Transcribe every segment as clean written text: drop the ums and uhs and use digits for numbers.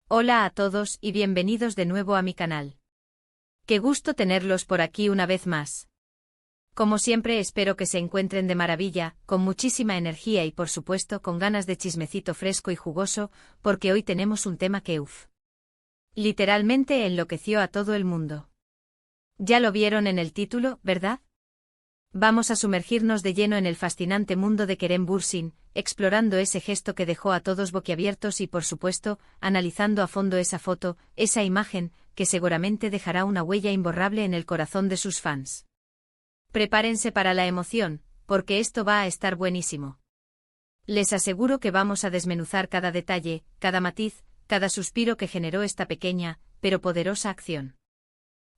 Hola a todos y bienvenidos de nuevo a mi canal. Qué gusto tenerlos por aquí una vez más. Como siempre espero que se encuentren de maravilla, con muchísima energía y por supuesto con ganas de chismecito fresco y jugoso, porque hoy tenemos un tema que literalmente enloqueció a todo el mundo. Ya lo vieron en el título, ¿verdad? Vamos a sumergirnos de lleno en el fascinante mundo de Kerem Bürsin, explorando ese gesto que dejó a todos boquiabiertos y por supuesto, analizando a fondo esa foto, esa imagen, que seguramente dejará una huella imborrable en el corazón de sus fans. Prepárense para la emoción, porque esto va a estar buenísimo. Les aseguro que vamos a desmenuzar cada detalle, cada matiz, cada suspiro que generó esta pequeña, pero poderosa acción.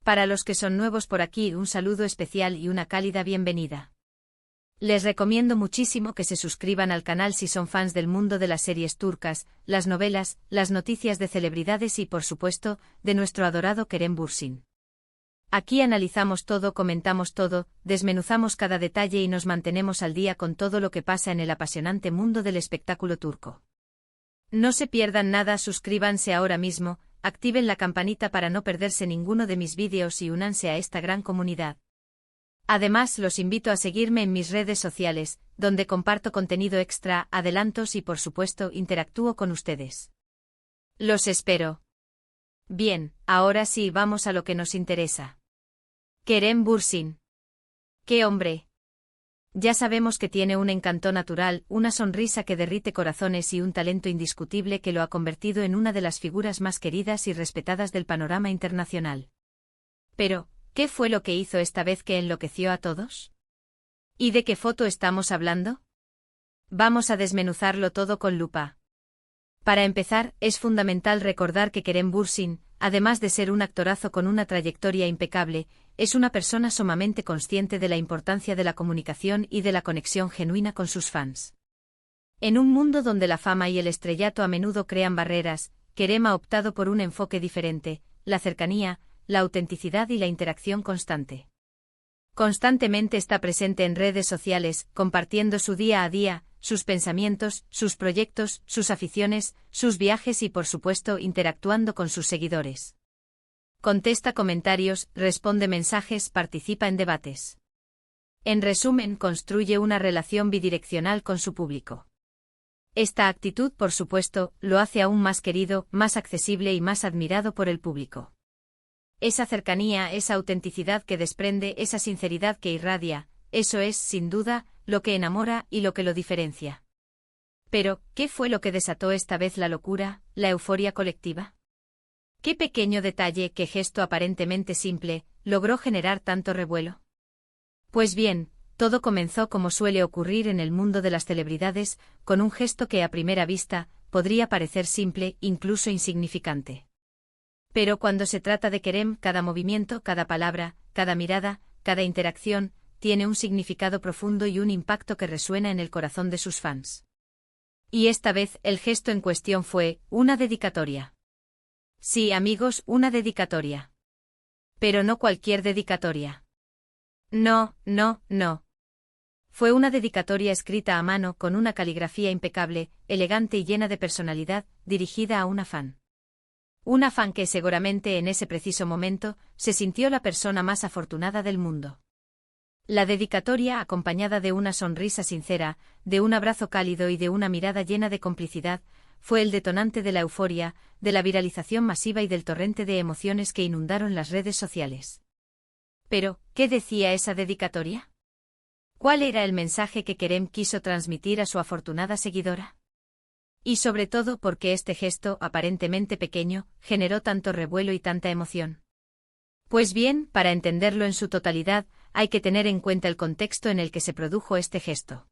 Para los que son nuevos por aquí, un saludo especial y una cálida bienvenida. Les recomiendo muchísimo que se suscriban al canal si son fans del mundo de las series turcas, las novelas, las noticias de celebridades y por supuesto, de nuestro adorado Kerem Bürsin. Aquí analizamos todo, comentamos todo, desmenuzamos cada detalle y nos mantenemos al día con todo lo que pasa en el apasionante mundo del espectáculo turco. No se pierdan nada, suscríbanse ahora mismo, activen la campanita para no perderse ninguno de mis vídeos y únanse a esta gran comunidad. Además, los invito a seguirme en mis redes sociales, donde comparto contenido extra, adelantos y por supuesto interactúo con ustedes. Los espero. Bien, ahora sí vamos a lo que nos interesa. Kerem Bürsin. ¡Qué hombre! Ya sabemos que tiene un encanto natural, una sonrisa que derrite corazones y un talento indiscutible que lo ha convertido en una de las figuras más queridas y respetadas del panorama internacional. Pero, ¿qué fue lo que hizo esta vez que enloqueció a todos? ¿Y de qué foto estamos hablando? Vamos a desmenuzarlo todo con lupa. Para empezar, es fundamental recordar que Kerem Bürsin, además de ser un actorazo con una trayectoria impecable, es una persona sumamente consciente de la importancia de la comunicación y de la conexión genuina con sus fans. En un mundo donde la fama y el estrellato a menudo crean barreras, Kerem ha optado por un enfoque diferente, la cercanía, la autenticidad y la interacción constante. Constantemente está presente en redes sociales, compartiendo su día a día, sus pensamientos, sus proyectos, sus aficiones, sus viajes y por supuesto interactuando con sus seguidores. Contesta comentarios, responde mensajes, participa en debates. En resumen, construye una relación bidireccional con su público. Esta actitud, por supuesto, lo hace aún más querido, más accesible y más admirado por el público. Esa cercanía, esa autenticidad que desprende, esa sinceridad que irradia, eso es, sin duda, lo que enamora y lo que lo diferencia. Pero, ¿qué fue lo que desató esta vez la locura, la euforia colectiva? ¿Qué pequeño detalle, qué gesto aparentemente simple, logró generar tanto revuelo? Pues bien, todo comenzó como suele ocurrir en el mundo de las celebridades, con un gesto que a primera vista, podría parecer simple, incluso insignificante. Pero cuando se trata de Kerem, cada movimiento, cada palabra, cada mirada, cada interacción, tiene un significado profundo y un impacto que resuena en el corazón de sus fans. Y esta vez, el gesto en cuestión fue una dedicatoria. Sí, amigos, una dedicatoria. Pero no cualquier dedicatoria. No, no, no. Fue una dedicatoria escrita a mano con una caligrafía impecable, elegante y llena de personalidad, dirigida a una fan. Una fan que seguramente en ese preciso momento se sintió la persona más afortunada del mundo. La dedicatoria, acompañada de una sonrisa sincera, de un abrazo cálido y de una mirada llena de complicidad, fue el detonante de la euforia, de la viralización masiva y del torrente de emociones que inundaron las redes sociales. Pero, ¿qué decía esa dedicatoria? ¿Cuál era el mensaje que Kerem quiso transmitir a su afortunada seguidora? Y sobre todo, ¿por qué este gesto, aparentemente pequeño, generó tanto revuelo y tanta emoción? Pues bien, para entenderlo en su totalidad, hay que tener en cuenta el contexto en el que se produjo este gesto.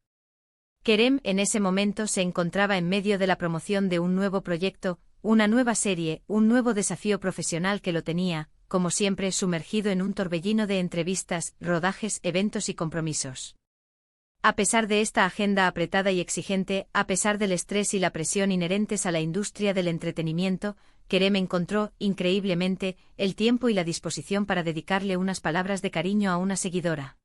Kerem en ese momento se encontraba en medio de la promoción de un nuevo proyecto, una nueva serie, un nuevo desafío profesional que lo tenía, como siempre, sumergido en un torbellino de entrevistas, rodajes, eventos y compromisos. A pesar de esta agenda apretada y exigente, a pesar del estrés y la presión inherentes a la industria del entretenimiento, Kerem encontró, increíblemente, el tiempo y la disposición para dedicarle unas palabras de cariño a una seguidora.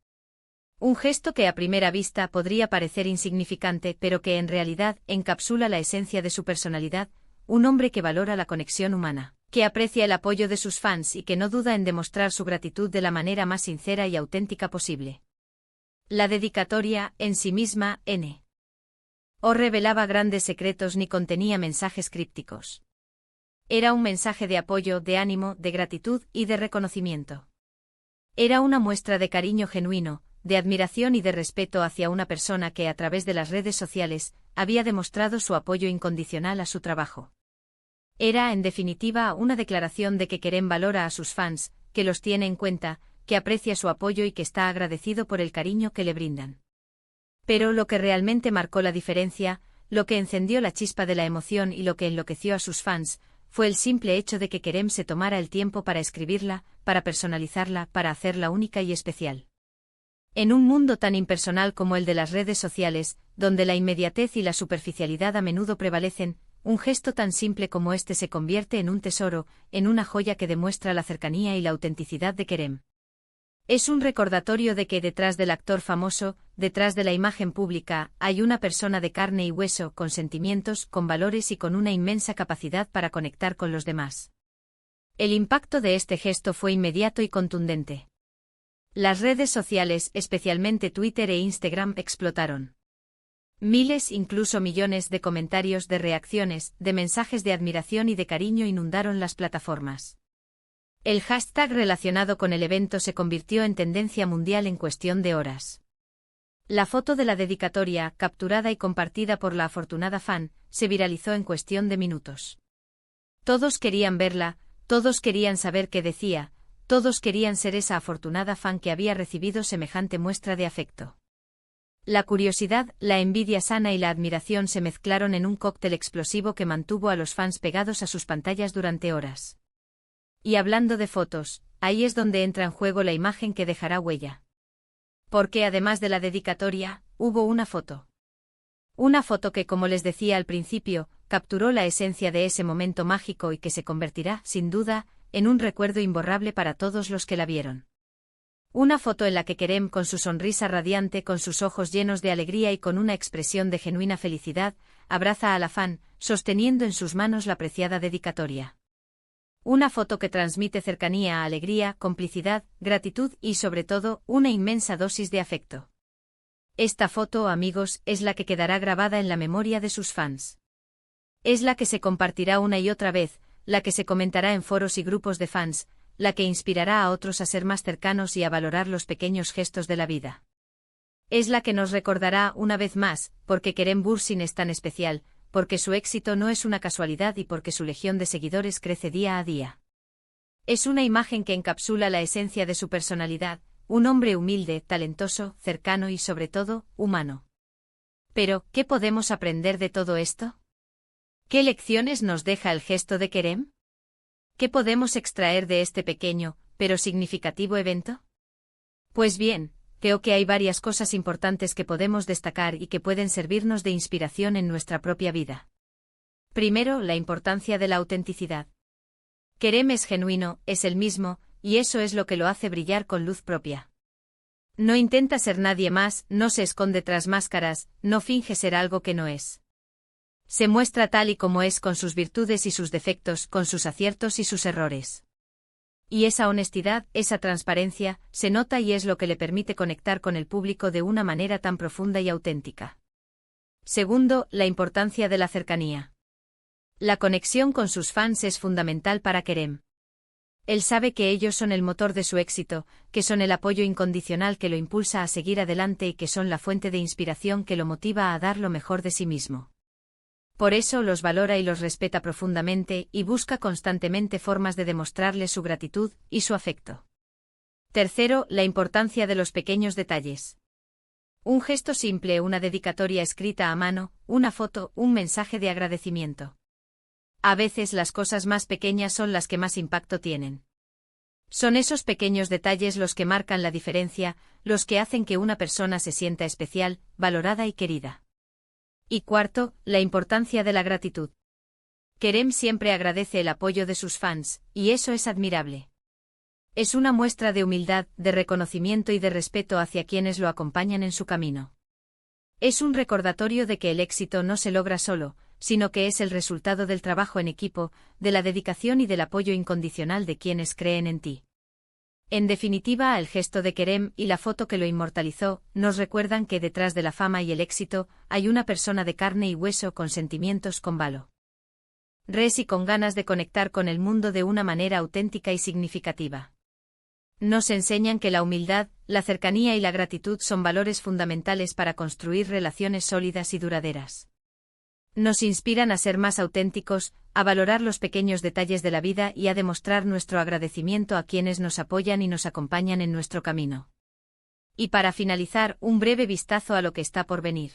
Un gesto que a primera vista podría parecer insignificante, pero que en realidad encapsula la esencia de su personalidad, un hombre que valora la conexión humana, que aprecia el apoyo de sus fans y que no duda en demostrar su gratitud de la manera más sincera y auténtica posible. La dedicatoria, en sí misma, no revelaba grandes secretos ni contenía mensajes crípticos. Era un mensaje de apoyo, de ánimo, de gratitud y de reconocimiento. Era una muestra de cariño genuino, de admiración y de respeto hacia una persona que a través de las redes sociales había demostrado su apoyo incondicional a su trabajo. Era, en definitiva, una declaración de que Kerem valora a sus fans, que los tiene en cuenta, que aprecia su apoyo y que está agradecido por el cariño que le brindan. Pero lo que realmente marcó la diferencia, lo que encendió la chispa de la emoción y lo que enloqueció a sus fans, fue el simple hecho de que Kerem se tomara el tiempo para escribirla, para personalizarla, para hacerla única y especial. En un mundo tan impersonal como el de las redes sociales, donde la inmediatez y la superficialidad a menudo prevalecen, un gesto tan simple como este se convierte en un tesoro, en una joya que demuestra la cercanía y la autenticidad de Kerem. Es un recordatorio de que detrás del actor famoso, detrás de la imagen pública, hay una persona de carne y hueso, con sentimientos, con valores y con una inmensa capacidad para conectar con los demás. El impacto de este gesto fue inmediato y contundente. Las redes sociales, especialmente Twitter e Instagram, explotaron. Miles, incluso millones de comentarios, de reacciones, de mensajes de admiración y de cariño inundaron las plataformas. El hashtag relacionado con el evento se convirtió en tendencia mundial en cuestión de horas. La foto de la dedicatoria, capturada y compartida por la afortunada fan, se viralizó en cuestión de minutos. Todos querían verla, todos querían saber qué decía, todos querían ser esa afortunada fan que había recibido semejante muestra de afecto. La curiosidad, la envidia sana y la admiración se mezclaron en un cóctel explosivo que mantuvo a los fans pegados a sus pantallas durante horas. Y hablando de fotos, ahí es donde entra en juego la imagen que dejará huella. Porque además de la dedicatoria, hubo una foto. Una foto que, como les decía al principio, capturó la esencia de ese momento mágico y que se convertirá, sin duda, en un recuerdo imborrable para todos los que la vieron. Una foto en la que Kerem, con su sonrisa radiante, con sus ojos llenos de alegría y con una expresión de genuina felicidad, abraza a la fan, sosteniendo en sus manos la preciada dedicatoria. Una foto que transmite cercanía, alegría, complicidad, gratitud y, sobre todo, una inmensa dosis de afecto. Esta foto, amigos, es la que quedará grabada en la memoria de sus fans. Es la que se compartirá una y otra vez, la que se comentará en foros y grupos de fans, la que inspirará a otros a ser más cercanos y a valorar los pequeños gestos de la vida. Es la que nos recordará, una vez más, porque Kerem Bürsin es tan especial, porque su éxito no es una casualidad y porque su legión de seguidores crece día a día. Es una imagen que encapsula la esencia de su personalidad, un hombre humilde, talentoso, cercano y sobre todo, humano. Pero, ¿qué podemos aprender de todo esto? ¿Qué lecciones nos deja el gesto de Kerem? ¿Qué podemos extraer de este pequeño, pero significativo evento? Pues bien, creo que hay varias cosas importantes que podemos destacar y que pueden servirnos de inspiración en nuestra propia vida. Primero, la importancia de la autenticidad. Kerem es genuino, es el mismo, y eso es lo que lo hace brillar con luz propia. No intenta ser nadie más, no se esconde tras máscaras, no finge ser algo que no es. Se muestra tal y como es, con sus virtudes y sus defectos, con sus aciertos y sus errores. Y esa honestidad, esa transparencia, se nota y es lo que le permite conectar con el público de una manera tan profunda y auténtica. Segundo, la importancia de la cercanía. La conexión con sus fans es fundamental para Kerem. Él sabe que ellos son el motor de su éxito, que son el apoyo incondicional que lo impulsa a seguir adelante y que son la fuente de inspiración que lo motiva a dar lo mejor de sí mismo. Por eso los valora y los respeta profundamente y busca constantemente formas de demostrarles su gratitud y su afecto. Tercero, la importancia de los pequeños detalles. Un gesto simple, una dedicatoria escrita a mano, una foto, un mensaje de agradecimiento. A veces las cosas más pequeñas son las que más impacto tienen. Son esos pequeños detalles los que marcan la diferencia, los que hacen que una persona se sienta especial, valorada y querida. Y cuarto, la importancia de la gratitud. Kerem siempre agradece el apoyo de sus fans, y eso es admirable. Es una muestra de humildad, de reconocimiento y de respeto hacia quienes lo acompañan en su camino. Es un recordatorio de que el éxito no se logra solo, sino que es el resultado del trabajo en equipo, de la dedicación y del apoyo incondicional de quienes creen en ti. En definitiva, el gesto de Kerem y la foto que lo inmortalizó nos recuerdan que detrás de la fama y el éxito hay una persona de carne y hueso con sentimientos con valor y con ganas de conectar con el mundo de una manera auténtica y significativa. Nos enseñan que la humildad, la cercanía y la gratitud son valores fundamentales para construir relaciones sólidas y duraderas. Nos inspiran a ser más auténticos, a valorar los pequeños detalles de la vida y a demostrar nuestro agradecimiento a quienes nos apoyan y nos acompañan en nuestro camino. Y para finalizar, un breve vistazo a lo que está por venir.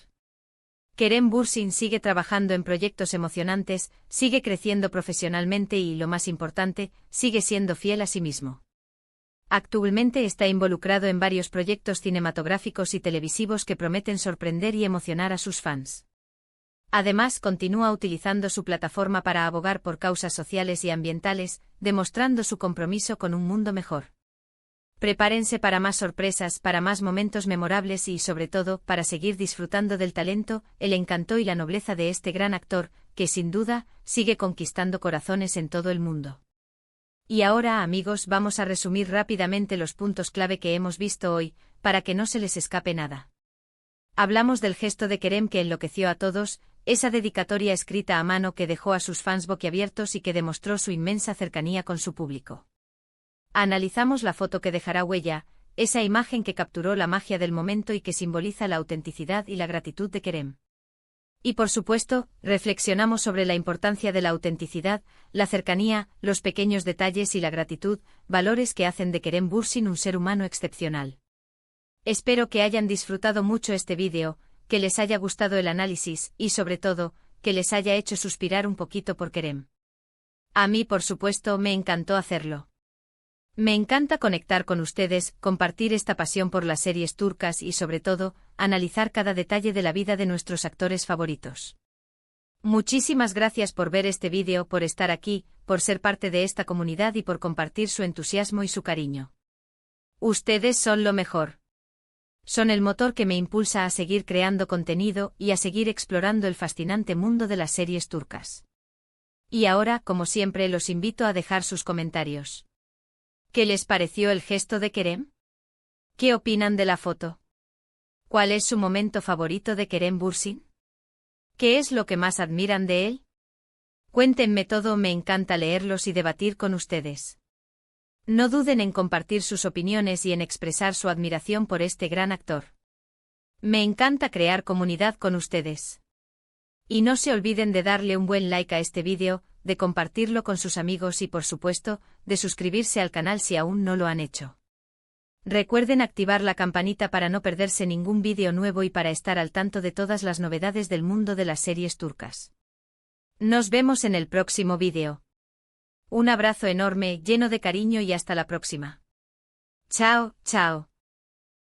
Kerem Bürsin sigue trabajando en proyectos emocionantes, sigue creciendo profesionalmente y, lo más importante, sigue siendo fiel a sí mismo. Actualmente está involucrado en varios proyectos cinematográficos y televisivos que prometen sorprender y emocionar a sus fans. Además, continúa utilizando su plataforma para abogar por causas sociales y ambientales, demostrando su compromiso con un mundo mejor. Prepárense para más sorpresas, para más momentos memorables y, sobre todo, para seguir disfrutando del talento, el encanto y la nobleza de este gran actor, que sin duda, sigue conquistando corazones en todo el mundo. Y ahora, amigos, vamos a resumir rápidamente los puntos clave que hemos visto hoy, para que no se les escape nada. Hablamos del gesto de Kerem que enloqueció a todos, esa dedicatoria escrita a mano que dejó a sus fans boquiabiertos y que demostró su inmensa cercanía con su público. Analizamos la foto que dejará huella, esa imagen que capturó la magia del momento y que simboliza la autenticidad y la gratitud de Kerem. Y por supuesto, reflexionamos sobre la importancia de la autenticidad, la cercanía, los pequeños detalles y la gratitud, valores que hacen de Kerem Bürsin un ser humano excepcional. Espero que hayan disfrutado mucho este vídeo, que les haya gustado el análisis y, sobre todo, que les haya hecho suspirar un poquito por Kerem. A mí, por supuesto, me encantó hacerlo. Me encanta conectar con ustedes, compartir esta pasión por las series turcas y, sobre todo, analizar cada detalle de la vida de nuestros actores favoritos. Muchísimas gracias por ver este vídeo, por estar aquí, por ser parte de esta comunidad y por compartir su entusiasmo y su cariño. Ustedes son lo mejor. Son el motor que me impulsa a seguir creando contenido y a seguir explorando el fascinante mundo de las series turcas. Y ahora, como siempre, los invito a dejar sus comentarios. ¿Qué les pareció el gesto de Kerem? ¿Qué opinan de la foto? ¿Cuál es su momento favorito de Kerem Bürsin? ¿Qué es lo que más admiran de él? Cuéntenme todo, me encanta leerlos y debatir con ustedes. No duden en compartir sus opiniones y en expresar su admiración por este gran actor. Me encanta crear comunidad con ustedes. Y no se olviden de darle un buen like a este vídeo, de compartirlo con sus amigos y, por supuesto, de suscribirse al canal si aún no lo han hecho. Recuerden activar la campanita para no perderse ningún vídeo nuevo y para estar al tanto de todas las novedades del mundo de las series turcas. Nos vemos en el próximo vídeo. Un abrazo enorme, lleno de cariño y hasta la próxima. Chao, chao.